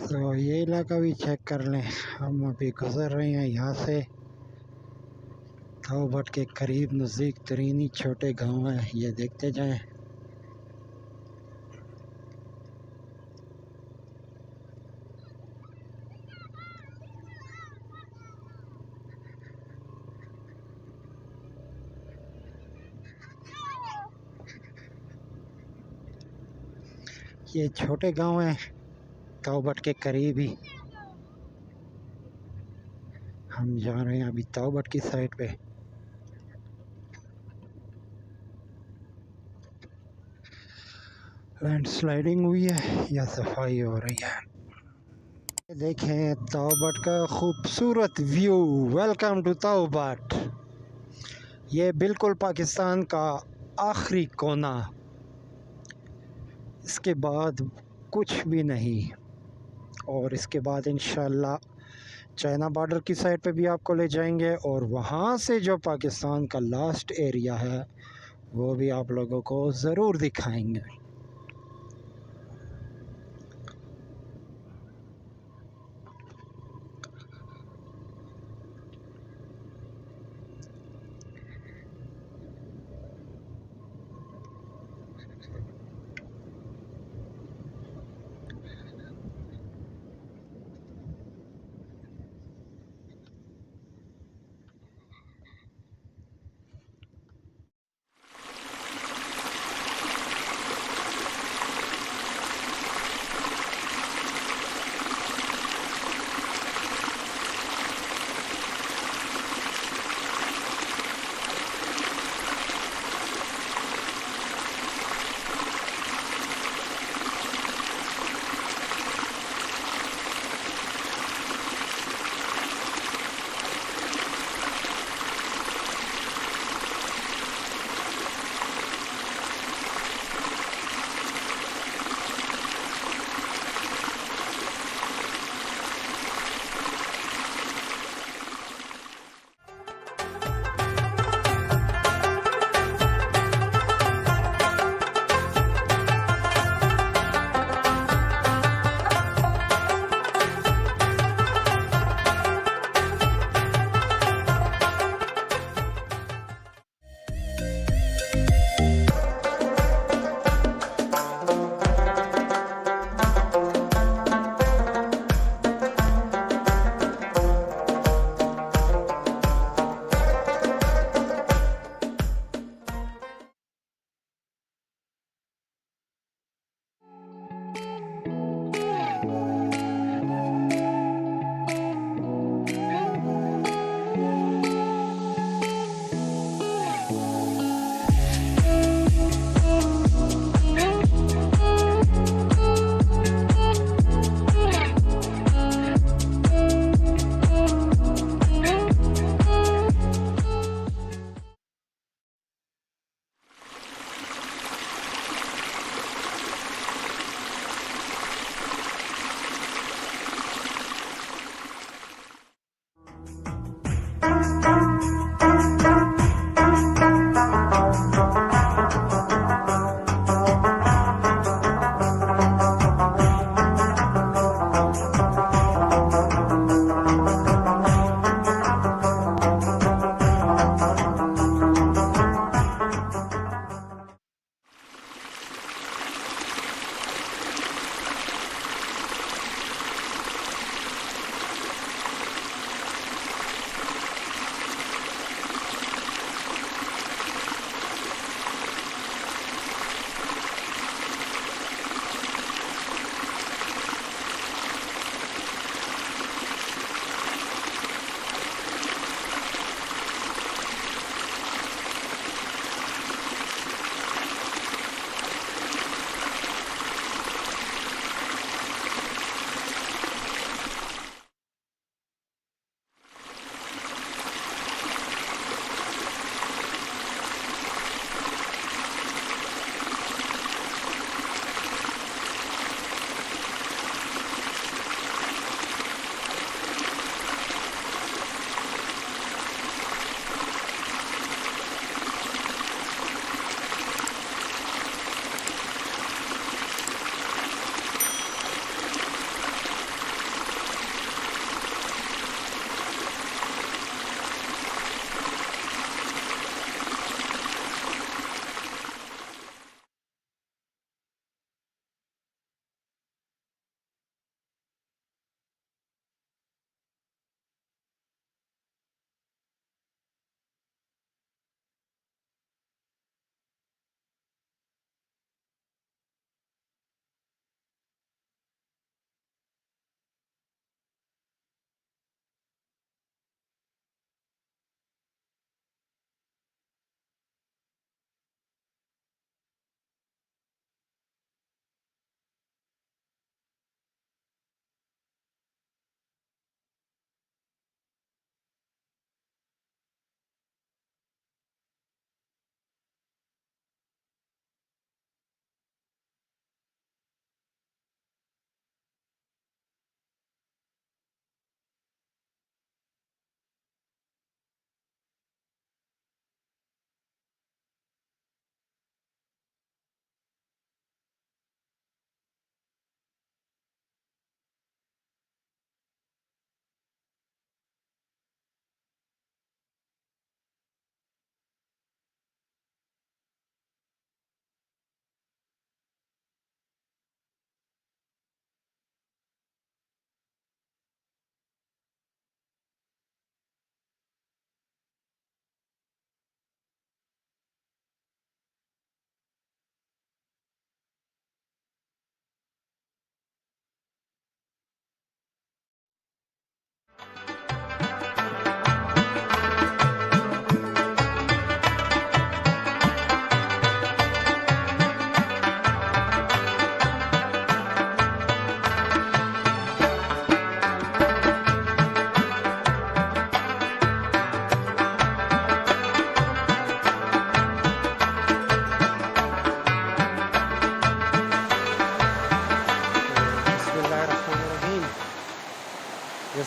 तो ये इलाका भी चेक कर लें। हम अभी गुज़र रहे हैं यहाँ से। ताऊ भट्ट के करीब नज़दीक तरीन ही छोटे गांव हैं, ये देखते जाएं। ये छोटे गांव हैं ताऊ भट्ट के करीब ही। हम जा रहे हैं अभी ताऊ भट्ट की साइड पे। लैंडस्लाइडिंग हुई है या सफाई हो रही है। देखें ताऊ भट्ट का खूबसूरत व्यू। वेलकम टू ताऊ भट्ट। ये बिल्कुल पाकिस्तान का आखिरी कोना, इसके बाद कुछ भी नहीं। और इसके बाद इंशाल्लाह चाइना बॉर्डर की साइड पे भी आपको ले जाएंगे और वहाँ से जो पाकिस्तान का लास्ट एरिया है वो भी आप लोगों को ज़रूर दिखाएंगे।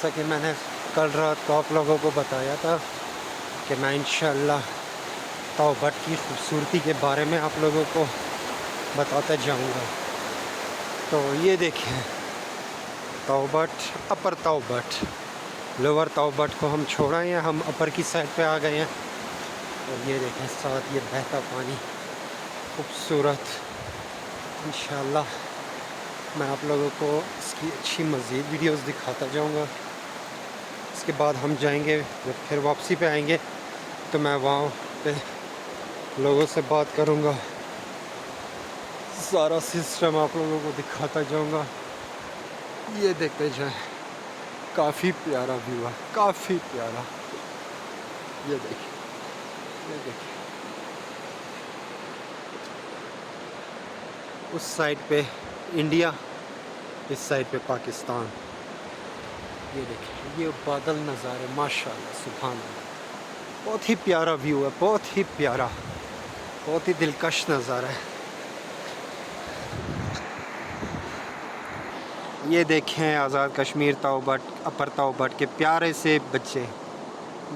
जैसा कि मैंने कल रात को आप लोगों को बताया था कि मैं इंशाअल्लाह तौबट की खूबसूरती के बारे में आप लोगों को बताता जाऊंगा। तो ये देखिए तौबट, अपर तौबट, लोअर तौबट को हम छोड़ा हैं, हम अपर की साइड पे आ गए हैं। और ये देखें साथ ये बहता पानी खूबसूरत। इंशाअल्लाह मैं आप लोगों को इसकी अच्छी मज़ीद वीडियोस दिखाता जाऊंगा। इसके बाद हम जाएंगे, जब फिर वापसी पे आएंगे तो मैं वहाँ पे लोगों से बात करूंगा, सारा सिस्टम आप लोगों को दिखाता जाऊंगा। ये देखते जाएं, काफ़ी प्यारा व्यू है, काफ़ी प्यारा। ये देखिए, ये देखिए उस साइड पे इंडिया, इस साइड पे पाकिस्तान। ये देखिए ये बादल नज़ारे माशाल्लाह सुभान अल्लाह, बहुत ही प्यारा व्यू है, बहुत ही प्यारा, बहुत ही दिलकश नज़ारा है। ये देखें आज़ाद कश्मीर तौबट, अपर तौबट के प्यारे से बच्चे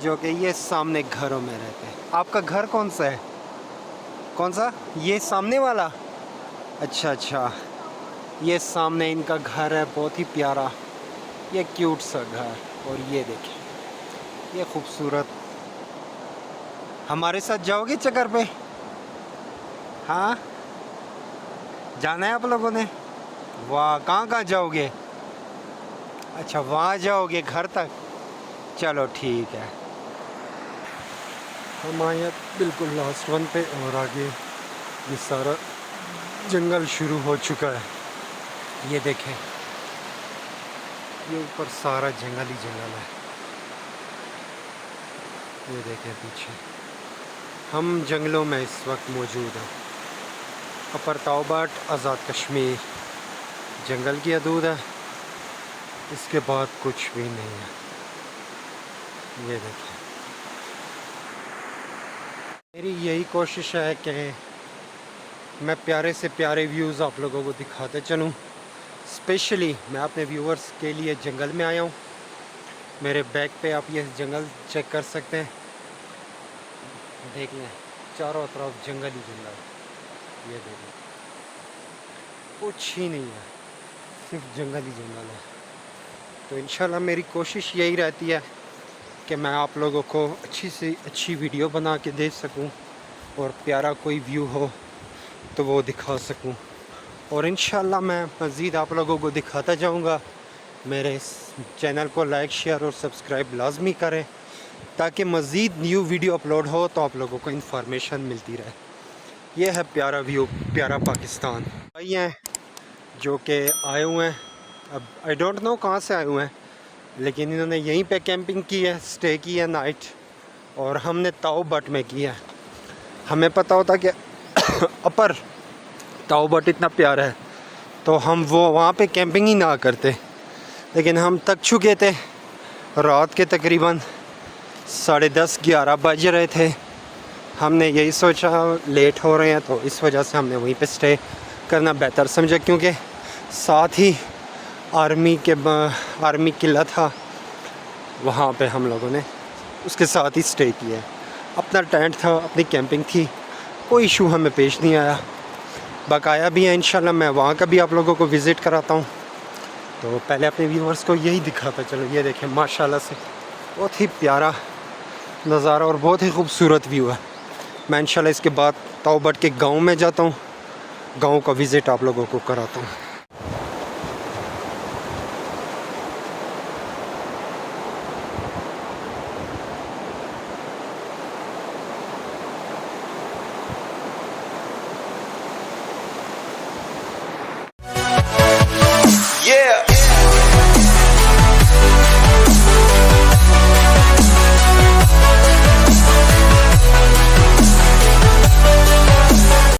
जो कि ये सामने घरों में रहते हैं। आपका घर कौन सा है? कौन सा? ये सामने वाला? अच्छा अच्छा, ये सामने इनका घर है, बहुत ही प्यारा, ये क्यूट सा घर। और ये देखें ये खूबसूरत। हमारे साथ जाओगे चक्कर पे? हाँ जाना है आप लोगों ने? वाह, कहाँ कहाँ जाओगे? अच्छा वहाँ जाओगे घर तक, चलो ठीक है। हम आए बिल्कुल लास्ट वन पे और आगे ये सारा जंगल शुरू हो चुका है। ये देखें ये ऊपर सारा जंगल ही जंगल है। ये देखें पीछे, हम जंगलों में इस वक्त मौजूद हैं। अपर तौबट, आज़ाद कश्मीर, जंगल की हदूद है, इसके बाद कुछ भी नहीं है। ये देखें, मेरी यही कोशिश है कि मैं प्यारे से प्यारे व्यूज़ आप लोगों को दिखाते चलूँ। स्पेशली मैं अपने व्यूअर्स के लिए जंगल में आया हूँ। मेरे बैक पे आप ये जंगल चेक कर सकते हैं, देख लें चारों तरफ जंगल ही जंगल। ये देखें कुछ ही नहीं है, सिर्फ जंगल ही जंगल है। तो इंशाल्लाह मेरी कोशिश यही रहती है कि मैं आप लोगों को अच्छी से अच्छी वीडियो बना के दे सकूं और प्यारा कोई व्यू हो तो वो दिखा सकूं। और इंशाल्लाह मैं मज़ीद आप लोगों को दिखाता जाऊंगा। मेरे इस चैनल को लाइक, शेयर और सब्सक्राइब लाजमी करें ताकि मज़ीद न्यू वीडियो अपलोड हो तो आप लोगों को इन्फॉर्मेशन मिलती रहे। ये है प्यारा व्यू, प्यारा पाकिस्तान। भाई हैं जो कि आए हुए हैं, अब आई डोंट नो कहाँ से आए हुए हैं, लेकिन इन्होंने यहीं पे कैंपिंग की है, स्टे की है नाइट, और हमने तौबट में की है। हमें पता होता कि अपर तौबट इतना प्यारा है तो हम वो वहाँ पे कैंपिंग ही ना करते, लेकिन हम थक चुके थे। रात के तकरीबन 10:30-11 बज रहे थे। हमने यही सोचा लेट हो रहे हैं तो इस वजह से हमने वहीं पे स्टे करना बेहतर समझा, क्योंकि साथ ही आर्मी किला था, वहाँ पे हम लोगों ने उसके साथ ही स्टे किया। अपना टेंट था, अपनी कैंपिंग थी, कोई इशू हमें पेश नहीं आया। बकाया भी है, इंशाल्लाह मैं वहाँ का भी आप लोगों को विज़िट कराता हूँ। तो पहले अपने व्यूअर्स को यही दिखाता चलो। ये देखें माशाल्लाह से बहुत ही प्यारा नज़ारा और बहुत ही खूबसूरत व्यू है। मैं इंशाल्लाह इसके बाद तौबट के गांव में जाता हूँ, गांव का विज़िट आप लोगों को कराता हूँ।